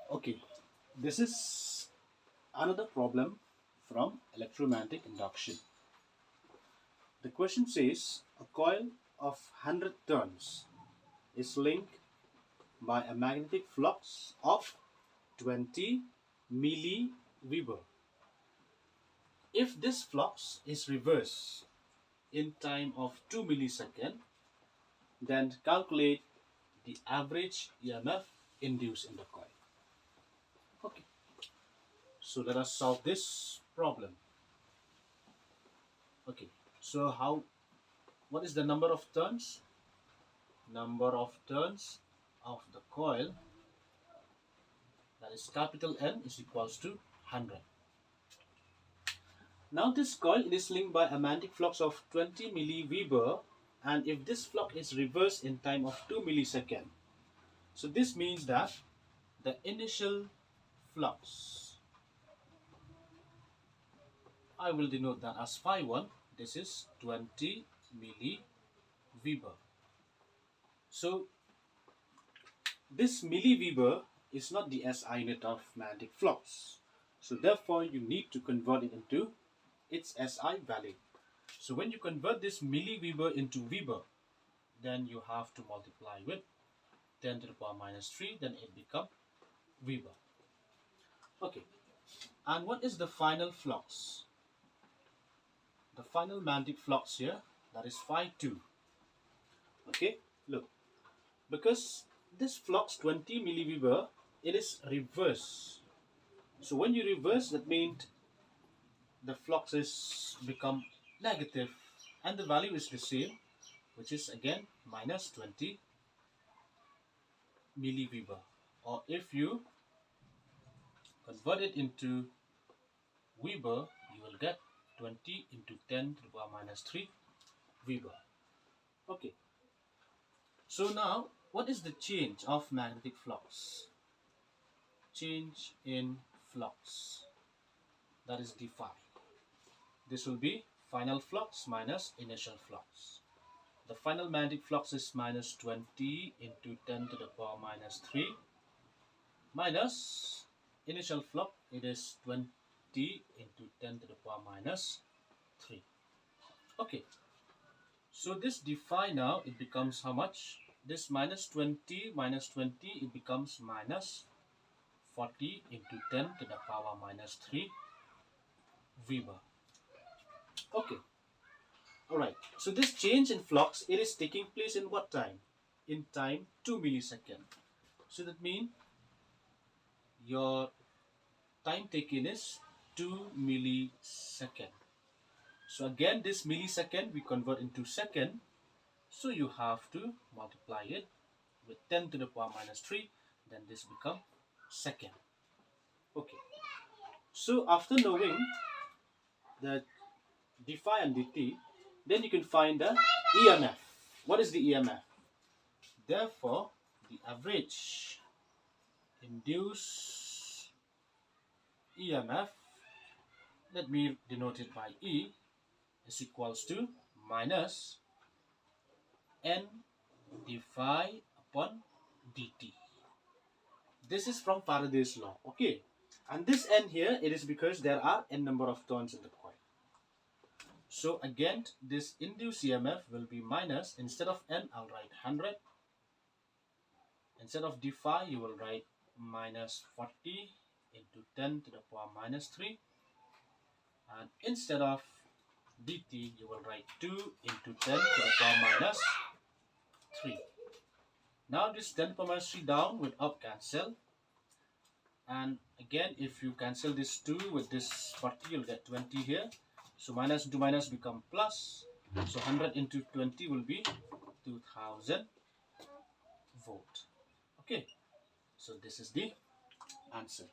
Okay, this is another problem from electromagnetic induction. The question says a coil of 100 turns is linked by a magnetic flux of 20 milliweber. If this flux is reversed in time of 2 milliseconds, then calculate the average EMF induced in the coil. Okay, so let us solve this problem. Okay, so what is the number of turns? Number of turns of the coil, that is capital N, is equals to 100. Now this coil is linked by a magnetic flux of 20 milliweber, and if this flux is reversed in time of 2 milliseconds, so this means that the initial flux, I will denote that as phi 1, this is 20 milliweber. So this milliweber is not the SI unit of magnetic flux. So therefore you need to convert it into its SI value. So when you convert this milliweber into Weber, then you have to multiply with 10 to the power minus 3, then it becomes Weber. Okay, and what is the final flux? The final magnetic flux here, that is phi 2. Okay, look, because this flux 20 milliweber, it is reverse. So when you reverse, that means the fluxes become negative and the value is the same, which is again minus 20 milliweber. Or if you convert it into Weber, you will get 20 into 10 to the power minus 3 Weber. Okay, so now what is the change of magnetic flux? Change in flux, that is d phi. This will be final flux minus initial flux. The final magnetic flux is minus 20 into 10 to the power minus 3 minus initial flux, it is 20 into 10 to the power minus 3. Okay, so this d phi now, it becomes how much? This minus 20 minus 20, it becomes minus 40 into 10 to the power minus 3 Weber. Okay, alright, so this change in flux, it is taking place in what time? In time 2 milliseconds. So that means your time taken is 2 milliseconds. So again, this millisecond we convert into second. So you have to multiply it with 10 to the power minus 3. Then this becomes second. Okay. So after knowing the d phi and dt, then you can find the EMF. What is the EMF? Therefore, the average induced EMF, let me denote it by E, is equals to minus N d phi upon dt. This is from Faraday's law, okay? And this N here, it is because there are N number of turns in the coil. So again, this induced EMF will be minus, instead of N, I'll write 100. Instead of d phi, you will write minus 40 into 10 to the power minus 3. And instead of dt, you will write 2 into 10 to the power minus 3. Now this 10 to the power minus 3 down will up cancel. And again, if you cancel this 2 with this 40, you'll get 20 here. So minus into minus become plus. So 100 into 20 will be 2000 volt. Okay, so this is the answer.